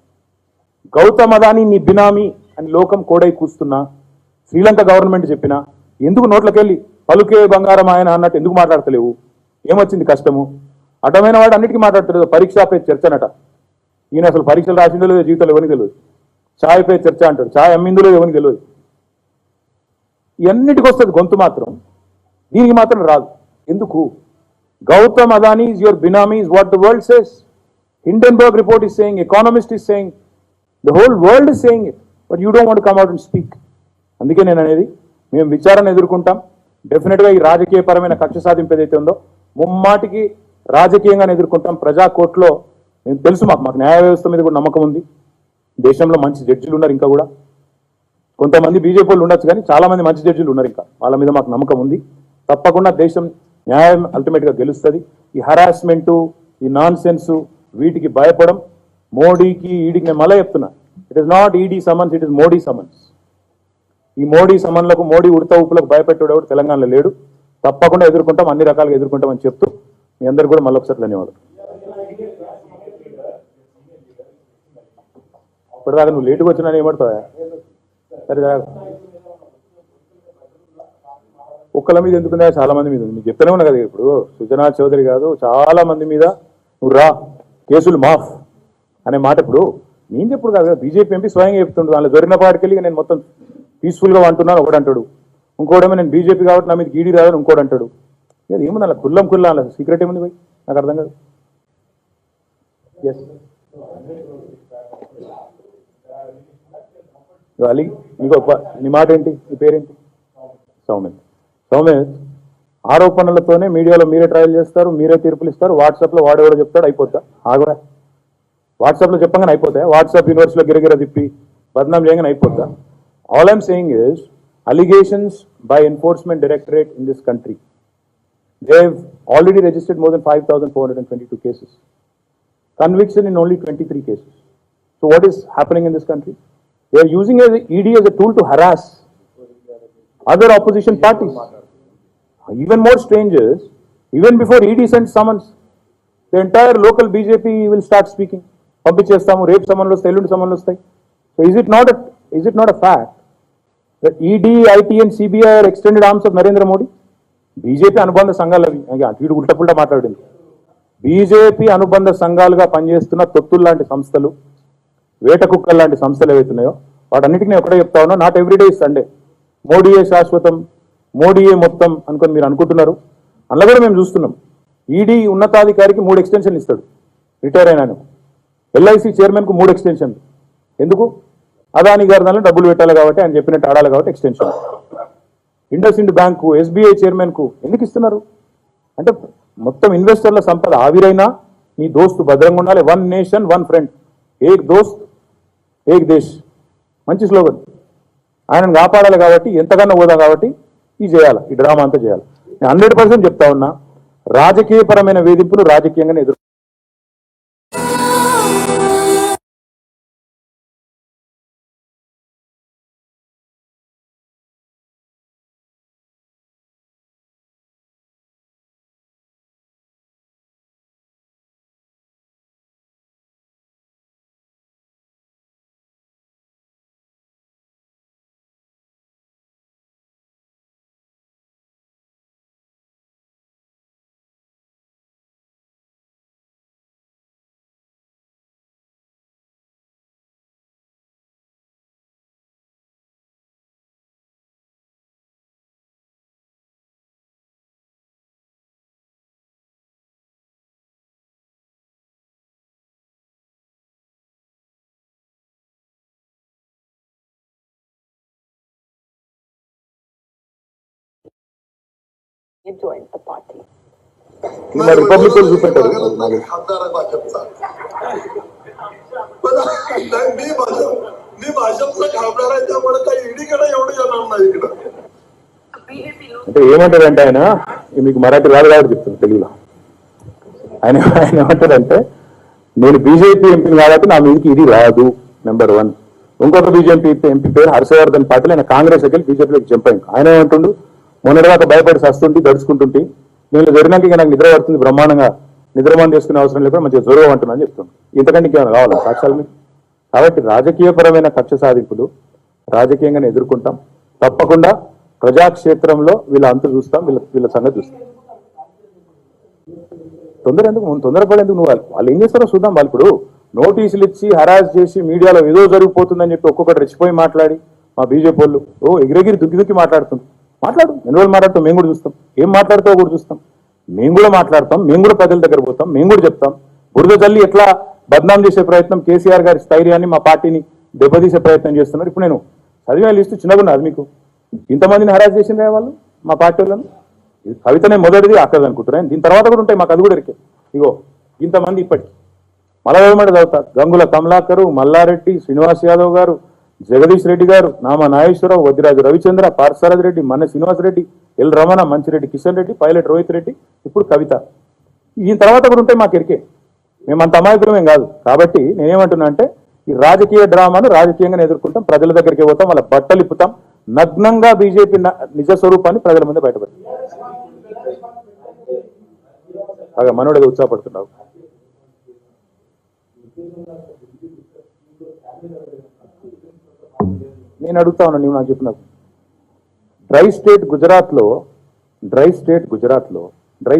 A: గౌతమ్ అదానీ నీ బినామీ అని లోకం కోడై కూస్తున్నా, శ్రీలంక గవర్నమెంట్ చెప్పినా ఎందుకు నోట్లకెళ్ళి పలుకే బంగారం ఆయన అన్నట్టు ఎందుకు మాట్లాడతలేవు? ఏమొచ్చింది కష్టము? అడ్డమైన వాడు అన్నిటికీ మాట్లాడతలేదు. పరీక్ష పే చర్చనట. ఈయన అసలు పరీక్షలు రాసిందో లేదో జీవితంలో ఎవరికి తెలియదు. ఛాయ్ పే చర్చ అంటాడు, ఛాయ్ అమ్మిందో లేదో ఎవరికి తెలియదు. ఇవన్నిటికి వస్తుంది గొంతు, మాత్రం దీనికి మాత్రం రాదు. ఎందుకు? Gautam Adani is your benami is what the world says. Hindenburg report is saying, Economist is saying, the whole world is saying it, but you don't want come out and speak. అందుకే నేను అనేది, మేము విచారణ ఎదుర్కొంటాం డెఫినెట్గా. ఈ రాజకీయపరమైన కక్ష సాధింపు ఏదైతే ఉందో ముమ్మాటికి రాజకీయంగానే ఎదుర్కొంటాం. ప్రజా కోర్టులో మేము తెలుసు, మాకు న్యాయ వ్యవస్థ మీద కూడా నమ్మకం ఉంది. దేశంలో మంచి జడ్జిలు ఉన్నారు, ఇంకా కూడా కొంతమంది బీజేపీ వాళ్ళు ఉండొచ్చు, కానీ చాలా మంది మంచి జడ్జిలు ఉన్నారు, ఇంకా వాళ్ళ మీద మాకు నమ్మకం ఉంది. తప్పకుండా దేశం న్యాయం అల్టిమేట్గా గెలుస్తుంది. ఈ హరాస్మెంటు, ఈ నాన్ సెన్సు, వీటికి భయపడం మోడీకి ఈడీకి నేను మళ్ళీ చెప్తున్నా, it is not ED summons, it is Modi summons. ఈ మోడీ సమన్లకు, మోడీ ఉడత ఊపులకు భయపెట్టేవాడు తెలంగాణలో లేడు. తప్పకుండా ఎదుర్కొంటాం, అన్ని రకాలుగా ఎదుర్కొంటామని చెప్తూ మీ అందరికీ కూడా మళ్ళొకసారి ధన్యవాదాలు. ఇప్పటిదాకా నువ్వు లేటుగా వచ్చినా ఏమడతావా? సరే, ఒక్కల మీద ఎందుకుందా, చాలా మంది మీద ఉంది. నీకు చెప్తానే ఉన్నా కదా, ఇప్పుడు సుజనా చౌదరి కాదు, చాలా మంది మీద నువ్వు రా కేసులు మాఫ్ అనే మాట ఇప్పుడు నేను చెప్పుడు కాదు, బీజేపీ ఎంపీ స్వయంగా చెప్తుండు. దానిలో దొరికిన పాటికెళ్ళి నేను మొత్తం పీస్ఫుల్గా అంటున్నాను ఒకటి అంటాడు, ఇంకోటేమో నేను బీజేపీ కాబట్టి నా మీద గీడీ రాదని ఇంకోటి అంటాడు. ఇది ఏముంది అలా కుల్లం అలా సీక్రెట్ ఏముంది పోయి, నాకు అర్థం కాదు. ఎస్ అలీ, నీకు నీ మాట ఏంటి, నీ పేరేంటి? సౌమిత్. సౌమిత్, ఆరోపణలతోనే మీడియాలో మీరే ట్రయల్ చేస్తారు, మీరే తీర్పులు ఇస్తారు. వాట్సాప్లో వాడేవాడో చెప్తాడు, అయిపోద్దా? ఆగరా, వాట్సాప్లో చెప్పగానే అయిపోతాయి. వాట్సాప్ యూనివర్సిటీలో గిరగిర తిప్పి బద్నాం చేయగానే అయిపోద్దా? All I'm saying is allegations by enforcement directorate in this country. They've already registered more than 5,422 cases. Conviction in only 23 cases. So what is happening in this country? They are using ED as a tool to harass other opposition parties. Even more strange is, even before ED sends summons, the entire local BJP will start speaking. పంపించేస్తాము, రేపు సమన్లు వస్తాయి, ఎల్లుండి సమన్లు వస్తాయి. So is it not a fact that ED, IT and CBI are extended arms of Narendra Modi? BJP అనుబంధ సంఘాలు అవి. వీడు ఉల్టపుల్టా మాట్లాడింది. BJP అనుబంధ సంఘాలుగా పనిచేస్తున్న తొత్తులు లాంటి సంస్థలు, వేట కుక్కలు లాంటి సంస్థలు ఏవైతున్నాయో వాటన్నిటికీ నేను ఒకటే చెప్తా ఉన్నా, నాట్ ఎవ్రీడే ఇస్ సండే. మోడీయే శాశ్వతం, మోడీయే మొత్తం అనుకొని మీరు అనుకుంటున్నారు. అందులో కూడా మేము చూస్తున్నాం, ఈడీ ఉన్నతాధికారికి 3 ఎక్స్టెన్షన్లు ఇస్తాడు రిటైర్ అయినాను. ఎల్ఐసి చైర్మన్కు 3 ఎక్స్టెన్షన్లు. ఎందుకు? అదానీ గారి దానిలో డబ్బులు పెట్టాలి కాబట్టి, ఆయన చెప్పినట్టు ఆడాలి కాబట్టి ఎక్స్టెన్షన్. ఇండస్ ఇండ్ బ్యాంకు, ఎస్బీఐ చైర్మన్కు ఎందుకు ఇస్తున్నారు అంటే, మొత్తం ఇన్వెస్టర్ల సంపద ఆవిరైనా నీ దోస్తు భద్రంగా ఉండాలి. 1 నేషన్ 1 ఫ్రెండ్, ఏక్ దోస్త్ ఏక్ దేశ్, మంచి స్లోగన్. ఆయనను కాపాడాలి కాబట్టి, ఎంతగానో పోదా కాబట్టి ఇది చేయాలి, ఈ డ్రామా అంతా చేయాలి. నేను 100% చెప్తా ఉన్నా, రాజకీయపరమైన వేధింపులు రాజకీయంగానే ఎదురు
B: He joined the party.
A: Republic చూపెట్టారు అంటే ఏమంటారంటే ఆయన మీకు మరాఠీ రాదు కాబట్టి చెప్తాను తెలుగులో. ఆయన ఆయన ఏమంటారంటే నేను బీజేపీ ఎంపీని కాబట్టి నా మీదకి ఇది రాదు నెంబర్ 1. ఇంకొక బీజేపీ ఎంపీ పేరు హర్షవర్ధన్ పాటిల్, ఆయన కాంగ్రెస్ వెళ్ళి బీజేపీలోకి జంప్ అయ్యింది. ఆయన ఏమంటుండు మొన్నటిదాకా భయపడి సస్తుంటే దడుచుకుంటుంటే నేను జరిగినాక ఇక నాకు నిద్ర పడుతుంది, బ్రహ్మాండంగా నిద్రమానం చేసుకునే అవసరం లేకుండా మంచిగా జ్వరం అంటున్నాను చెప్తున్నాను. ఇంతకంటే ఇంకేమైనా కావాలా సాక్ష్యాలు మీకు? కాబట్టి రాజకీయపరమైన కక్ష సాధింపులు రాజకీయంగానే ఎదుర్కొంటాం. తప్పకుండా ప్రజాక్షేత్రంలో వీళ్ళ అంతు చూస్తాం, వీళ్ళ సంగతి చూస్తాం. తొందరపడేందుకు నువ్వు వాళ్ళు ఏం చేస్తారో చూద్దాం. వాళ్ళు ఇప్పుడు నోటీసులు ఇచ్చి హరాస్ చేసి మీడియాలో ఏదో జరిగిపోతుందని చెప్పి ఒక్కొక్కటి రెచ్చిపోయి మాట్లాడి మా బీజేపీ వాళ్ళు ఎగిరెగిరి దుక్కి మాట్లాడుతుంది. మాట్లాడు, ఎన్ని రోజులు మాట్లాడతాం, మేము కూడా చూస్తాం. ఏం మాట్లాడుతావో కూడా చూస్తాం. మేము కూడా మాట్లాడతాం, మేము కూడా ప్రజల దగ్గర పోతాం, మేము కూడా చెప్తాం. బురద జల్లి ఎట్లా బద్నాం చేసే ప్రయత్నం, కేసీఆర్ గారి స్థైర్యాన్ని మా పార్టీని దెబ్బతీసే ప్రయత్నం చేస్తున్నారు. ఇప్పుడు నేను చదివే లిస్టు చిన్నగా అది మీకు ఇంతమందిని హరాస్ చేసిందే వాళ్ళు మా పార్టీ వాళ్ళను. కవితనే మొదటిది అక్కది అనుకుంటున్నాను. దీని తర్వాత కూడా ఉంటాయి, మాకు అది కూడా ఎరికే. ఇగో ఇంతమంది ఇప్పటికి మళ్ళా ఏమంటే చదువుతా: గంగుల కమలాకరు, మల్లారెడ్డి, శ్రీనివాస్ యాదవ్ గారు, జగదీష్ రెడ్డి గారు, నామా నాగేశ్వరరావు, వద్దిరాజు రవిచంద్ర, పార్సారథి రెడ్డి, మన్న శ్రీనివాస్ రెడ్డి, ఎల్ రమణ, మంచిరెడ్డి కిషన్ రెడ్డి, పైలట్ రోహిత్ రెడ్డి, ఇప్పుడు కవిత. దీని తర్వాత కూడా ఉంటాయి మాకు ఎరికే. మేమంత అమాయకులమేం కాదు. కాబట్టి నేనేమంటున్నా అంటే ఈ రాజకీయ డ్రామాను రాజకీయంగా ఎదుర్కొంటాం, ప్రజల దగ్గరికి పోతాం, వాళ్ళ బట్టలు ఇప్పుతాం, నగ్నంగా బీజేపీ నిజ స్వరూపాన్ని ప్రజల ముందే బయటపెడతాం. బాగా మనోడేదో ఉత్సాహపడుతున్నావు. నేను అడుగుతా ఉన్నా, నువ్వు నాకు చెప్పిన డ్రై స్టేట్ గుజరాత్లో డ్రై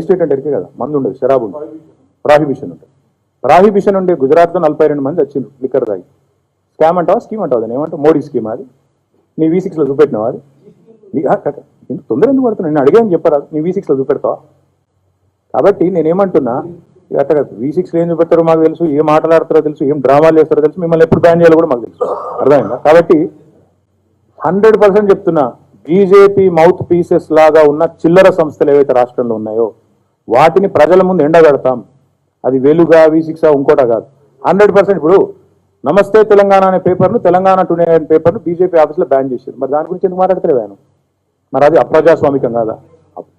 A: స్టేట్ అంటే ఎరికే కదా, మందు ఉండదు, షరాబు ఉండదు, ప్రాహిబిషన్ ఉంటుంది. ప్రాహిబిషన్ ఉండే గుజరాత్లో 42 మంది వచ్చిండ్రు లిక్కర్ తాగి. స్కామ్ అంటావా స్కీమ్ అంటావు? అది ఏమంటావు? మోడీ స్కీమ్ అది. నీ V6లో చూపెట్టినావా? అది ఇంత తొందర ఎందుకు పడుతున్నా? నేను అడిగాను చెప్పరా? నీ V6లో చూపెడతావా? కాబట్టి నేనేమంటున్నా, అట్లా V6లో ఏం చూపెడతారో మాకు తెలుసు, ఏం మాట్లాడతారో తెలుసు, ఏం డ్రామాలు చేస్తారో తెలుసు, మిమ్మల్ని ఎప్పుడు బ్యాన్ చేయాలో కూడా మాకు తెలుసు. అర్థమైందా? కాబట్టి 100% చెప్తున్నా, బీజేపీ మౌత్ పీసెస్ లాగా ఉన్న చిల్లర సంస్థలు ఏవైతే రాష్ట్రంలో ఉన్నాయో వాటిని ప్రజల ముందు ఎండగడతాం. అది వెలుగా V6 ఇంకోట కాదు. 100%. ఇప్పుడు నమస్తే తెలంగాణ అనే పేపర్ను, తెలంగాణ టుడే అనే పేపర్ను బీజేపీ ఆఫీస్లో బ్యాన్ చేశారు. మరి దాని గురించి ఎందుకు మాట్లాడతలేవు ఆయన? మరి అది అప్రజాస్వామికం కాదా?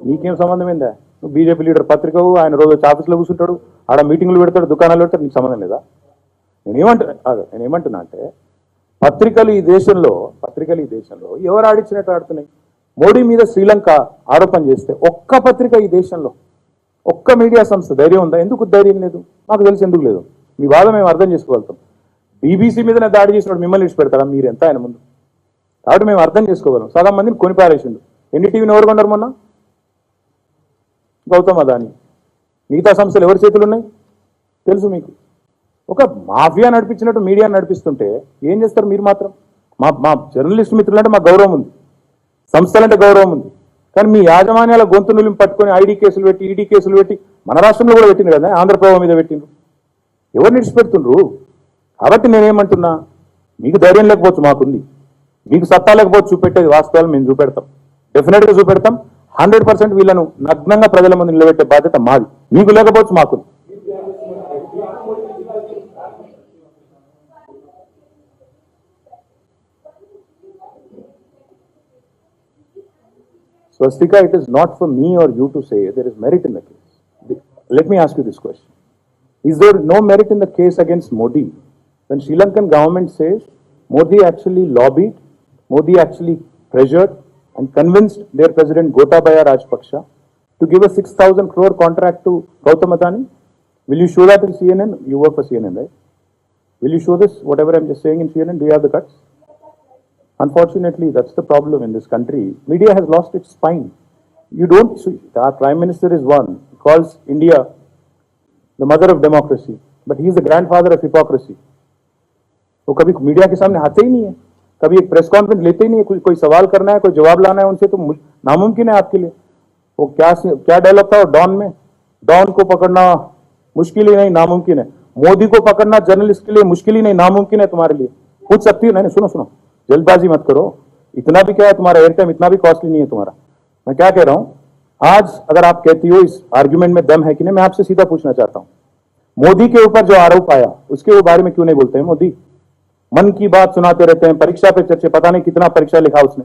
A: నీకేం సంబంధం ఏందా? నువ్వు బీజేపీ లీడర్ పత్రికవు, ఆయన రోజు వచ్చి ఆఫీస్లో కూర్చుంటాడు, ఆడ మీటింగ్లు పెడతాడు, దుకాణాలు పెడతాడు, నీకు సంబంధం లేదా? నేనేమంటున్నా అంటే పత్రికలు ఈ దేశంలో ఎవరు ఆడించినట్టు ఆడుతున్నాయి? మోడీ మీద శ్రీలంక ఆరోపణ చేస్తే ఒక్క పత్రిక ఈ దేశంలో, ఒక్క మీడియా సంస్థ ధైర్యం ఉందా? ఎందుకు ధైర్యం లేదు? మాకు తెలిసి ఎందుకు లేదు. మీ బాధ మేము అర్థం చేసుకోగలుగుతాం. బీబీసీ మీదనే దాడి చేసినప్పుడు మిమ్మల్ని విడిచిపెడతారా? మీరు ఎంత ఆయన ముందు? కాబట్టి మేము అర్థం చేసుకోగలం. సగం మందిని కొనిపారేసిండు. ఎన్ని టీవీని ఎవరు కొన్నారు మొన్న? గౌతమ్ అదాని. మిగతా సంస్థలు ఎవరి చేతులు ఉన్నాయి తెలుసు మీకు. ఒక మాఫియా నడిపించినట్టు మీడియా నడిపిస్తుంటే ఏం చేస్తారు మీరు మాత్రం? మా జర్నలిస్ట్ మిత్రులంటే మాకు గౌరవం ఉంది, సంస్థలంటే గౌరవం ఉంది. కానీ మీ యాజమాన్యాల గొంతు నులింపు పట్టుకొని ఐడి కేసులు పెట్టి, ఈడీ కేసులు పెట్టి, మన రాష్ట్రంలో కూడా పెట్టింది కదా, ఆంధ్రప్రభ మీద పెట్టిండ్రు. ఎవరు నిడిచిపెడుతుండ్రు? కాబట్టి నేనేమంటున్నా, మీకు ధైర్యం లేకపోవచ్చు, మాకుంది. మీకు సత్తా లేకపోవచ్చు, చూపెట్టేది వాస్తవాలు మేము చూపెడతాం, డెఫినెట్గా చూపెడతాం. 100% వీళ్ళను నగ్నంగా ప్రజల ముందు నిలబెట్టే బాధ్యత మాది. మీకు లేకపోవచ్చు, మాకు. Swastika, it is not for me or you to say there is merit in the case. Let me ask you this question. Is there no merit in the case against Modi? When Sri Lankan government says Modi actually lobbied, Modi actually pressured and convinced their president Gotabaya Rajapaksa to give a 6,000 crore contract to Gautam Adani? Will you show that in CNN? You work for CNN, right? Will you show this, whatever I'm just saying in CNN? Do you have the guts? Unfortunately, that's the problem in this country. Media has lost its spine. You don't see, our Prime Minister is one, he calls India the mother of democracy, but he is the grandfather of hypocrisy. वो कभी media के सामने आते ही नहीं है, कभी एक press conference लेते ही नहीं है, कोई सवाल करना है, कोई जवाब लाना है उनसे तो नामुमकिन है आपके लिए. वो क्या डायलॉग था डॉन में? डॉन को पकड़ना मुश्किल ही नहीं, नामुमकिन है. मोदी को पकड़ना जर्नलिस्ट के लिए मुश्किल ही नहीं, नामुमकिन है तुम्हारे लिए. पूछ सकती हो? नहीं, सुनो, जल्दबाजी मत करो. इतना भी क्या है तुम्हारा एयर टाइम, इतना भी कॉस्टली नहीं है तुम्हारा. मैं क्या कह रहा हूं, आज अगर आप कहती हो इस आर्ग्यूमेंट में दम है कि नहीं, मैं आपसे सीधा पूछना चाहता हूं, मोदी के ऊपर जो आरोप आया उसके वो बारे में क्यों नहीं बोलते हैं? मोदी मन की बात सुनाते रहते हैं, परीक्षा पे चर्चा, पता नहीं कितना परीक्षा लिखा उसने,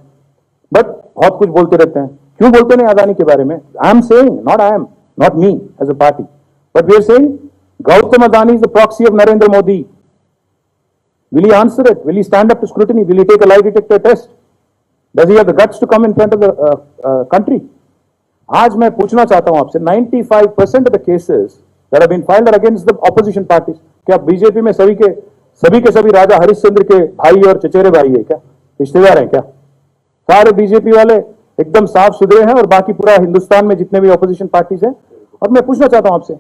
A: बट बहुत कुछ बोलते रहते हैं। क्यों बोलते नहीं अदानी के बारे में? I am saying, not me as a party, but we are saying Gautam Adani is the proxy of Narendra Modi. Will he answer it? Will he stand up to scrutiny? Will he take a lie detector test? Does he have the guts to come in front of the country? आज मैं पूछना चाहता हूं आपसे, 95% of the cases that have been filed are against the opposition parties. क्या BJP में सभी के सभी राजा हरिश्चंद्र के भाई और चचेरे भाई है क्या? रिश्तेदार हैं क्या? सारे बीजेपी वाले एकदम साफ सुथरे हैं और बाकी पूरा हिंदुस्तान में जितने भी ऑपोजिशन पार्टीज हैं। और मैं पूछना चाहता हूं आपसे,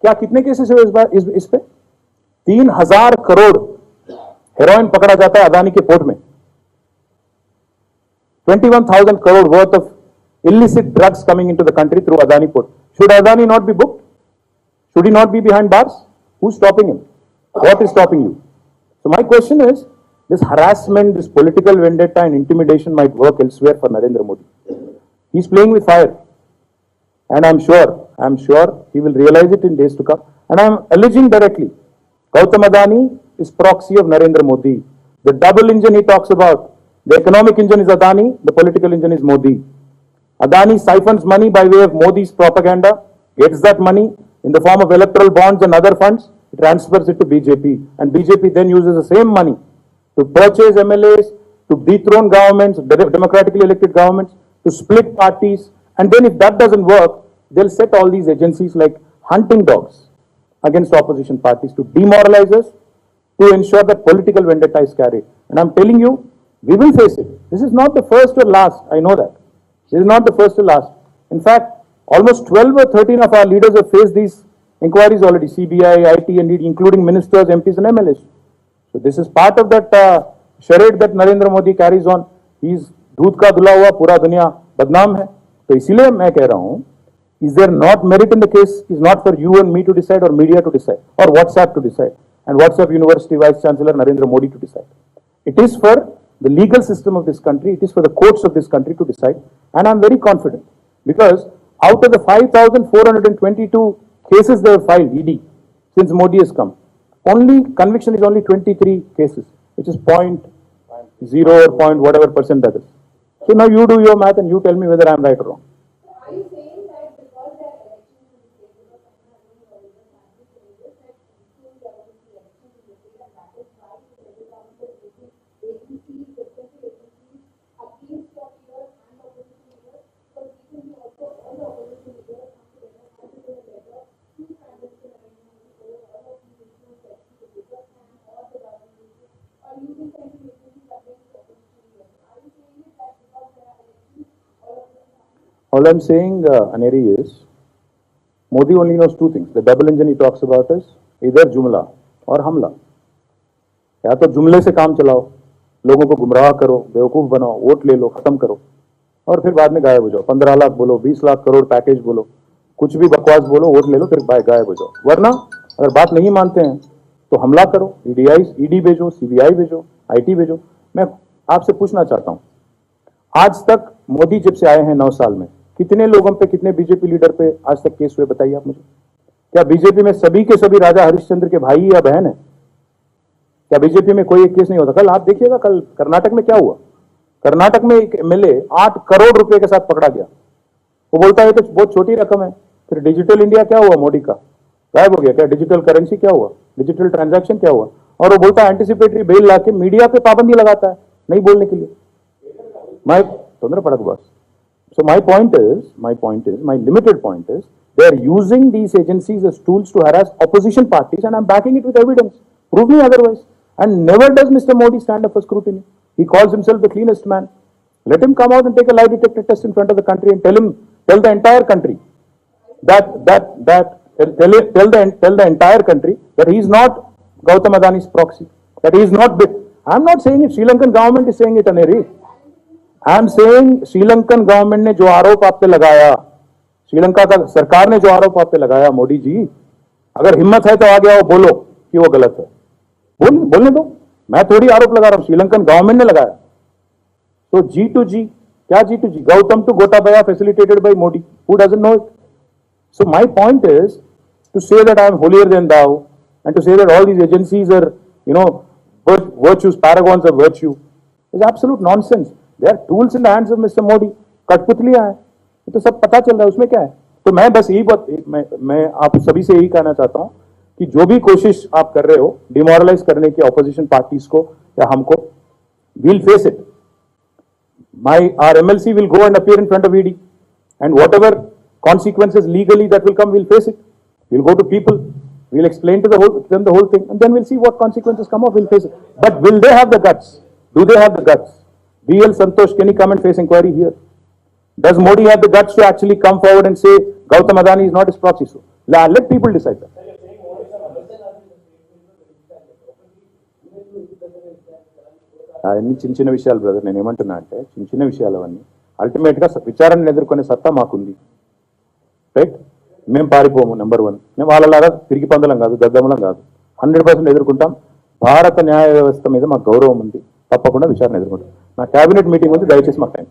A: क्या कितने केसेस हुए इस बार इस पे? 3000 करोड़ हेरोइन पकड़ा जाता है अदानी के पोर्ट में। 21,000 crore worth of illicit drugs coming into the country through Adani port. Should Adani not be booked? Should he not be behind bars? Who's stopping him? What is stopping you? So my question is, this harassment, this political vendetta and intimidation might work elsewhere for Narendra Modi. He's playing with fire. And I'm sure he will realize it in days to come. And I'm alleging directly, Gautam Adani is proxy of Narendra Modi. The double engine he talks about, the economic engine is Adani, the political engine is Modi. Adani siphons money by way of Modi's propaganda, gets that money in the form of electoral bonds and other funds, transfers it to BJP, and BJP then uses the same money to purchase MLAs, to dethrone governments, democratically elected governments, to split parties, and then if that doesn't work, they'll set all these agencies like hunting dogs against opposition parties to demoralize us, to ensure that political vendetta is carried. And I'm telling you, we will face it. This is not the first or last, I know that. This is not the first or last. In fact, almost 12 or 13 of our leaders have faced these inquiries already, CBI, IT, and ED, including ministers, MPs, and MLAs. So this is part of that charade that Narendra Modi carries on. He's दूध का धुला हुआ, पूरा दुनिया बदनाम है. तो इसीलिए मैं कह रहा हूं, is there not merit in the case? Is not for you and me to decide, or media to decide, or WhatsApp to decide, and WhatsApp University Vice Chancellor Narendra Modi to decide. It is for the legal system of this country, it is for the courts of this country to decide, and I'm very confident, because out of the 5,422 cases they have filed, ED, since Modi has come, conviction is only 23 cases, which is 0.0 or point whatever percent that is. So now you do your math and you tell me whether I'm right or wrong.
B: Are you saying that because there are elections in the state, because Tamil Nadu or even Madhya Pradesh, that soon there will be elections in the state, and that is why the federal government is making agencies, different agencies, against the leaders and the opposition leaders? Because recently also all the opposition leaders come together and put in a letter to Prime Minister Narendra Modi over all of these issues, especially the business and all the government issues, or using central agencies against the opposition leaders. Are you saying it that because there are elections, all of this is happening?
A: All I'm saying, Aneri, is Modi only knows two things. The double engine he talks about is either Jumla or Hamla. या तो जुमले से काम चलाओ, लोगों को गुमराह करो, बेवकूफ बनाओ, वोट ले लो, खत्म करो, और फिर बाद में गायब हो जाओ. 15 लाख बोलो, 20 लाख करोड़ पैकेज बोलो, कुछ भी बकवास बोलो, वोट ले लो, फिर गायब हो जाओ. वरना अगर बात नहीं मानते हैं तो हमला करो, ईडी भेजो, सीबीआई भेजो, आईटी भेजो. मैं आपसे पूछना चाहता हूं, आज तक मोदी जब से आए हैं 9 साल में, कितने लोगों पे, कितने बीजेपी लीडर पे आज तक केस हुए, बताइए आप मुझे. क्या बीजेपी में सभी के सभी राजा हरिश्चंद्र के भाई या बहन है? क्या बीजेपी में कोई एक केस नहीं होता? कल आप देखिएगा, कल कर्नाटक में क्या हुआ. कर्नाटक में एक एमएलए 8 करोड़ रुपए के साथ पकड़ा गया. वो बोलता है तो बहुत छोटी रकम है. फिर डिजिटल इंडिया क्या हुआ मोदी का? गायब हो गया. क्या डिजिटल करेंसी क्या हुआ? डिजिटल ट्रांजैक्शन क्या हुआ? और वो बोलता है एंटिसिपेटरी बेल लाके मीडिया पे पाबंदी लगाता है नहीं बोलने के लिए. My So my limited point is, they are using these agencies as tools to harass opposition parties, and I'm backing it with evidence. Prove me otherwise. And never does Mr. Modi stand up for scrutiny. He calls himself the cleanest man. Let him come out and take a lie detector test in front of the country and tell the entire country tell the entire country that he is not Gautam Adani's proxy, that he is not big. I'm not saying it. Sri Lankan government is saying it, Aneri. I'm saying Sri Lankan government ने जो आरोप आप पे लगाया, श्रीलंका का सरकार ने जो आरोप आप पे लगाया, मोदी जी, अगर हिम्मत है तो आगे आओ, बोलो कि वो गलत है. बोलने दो. मैं थोड़ी आरोप लगा रहा हूं, श्रीलंकन गवर्नमेंट ने लगाया. तो G2G, क्या G2G? Gautam to Gotabaya facilitated by Modi. Who doesn't know it? So my point is to say that I am holier than thou and to say that all these agencies are, virtues, paragons of virtue is absolute nonsense. They are tools in the hands of Mr. Modi. कठपुतलियां हैं, ये तो सब पता चल रहा है, उसमें क्या है? तो मैं बस यही बात मैं आप सभी से यही कहना चाहता हूं कि जो भी कोशिश आप कर रहे हो डिमोरलाइज करने की ऑपोजिशन पार्टीज को या हमको, we'll face it. Our MLC will go and appear in front of ED, and whatever consequences legally that will come, we'll face it. We'll go to people, we'll explain to them the whole thing, and then we'll see what consequences come up. We'll face it. But will they have the guts? Do they have the guts? BL Santosh, can he come and face inquiry here? Does Modi have the guts to actually come forward and say Gautam Adani is not his proxy? So let people decide that. అన్ని చిన్న చిన్న విషయాలు brother. నేను ఏమంటున్నా అంటే చిన్న చిన్న విషయాలు అవన్నీ అల్టిమేట్గా విచారణను ఎదుర్కొనే సత్తా మాకుంది, రైట్? మేము పారిపోము. నెంబర్ 1, మేము వాళ్ళలాగా తిరిగి పందలం కాదు, దద్దమలం కాదు. 100% ఎదుర్కొంటాం. భారత న్యాయ వ్యవస్థ మీద మాకు గౌరవం ఉంది, తప్పకుండా విచారణ ఎదుర్కొంటాం. నా క్యాబినెట్ మీటింగ్ ఉంది, దయచేసి మాకు టైం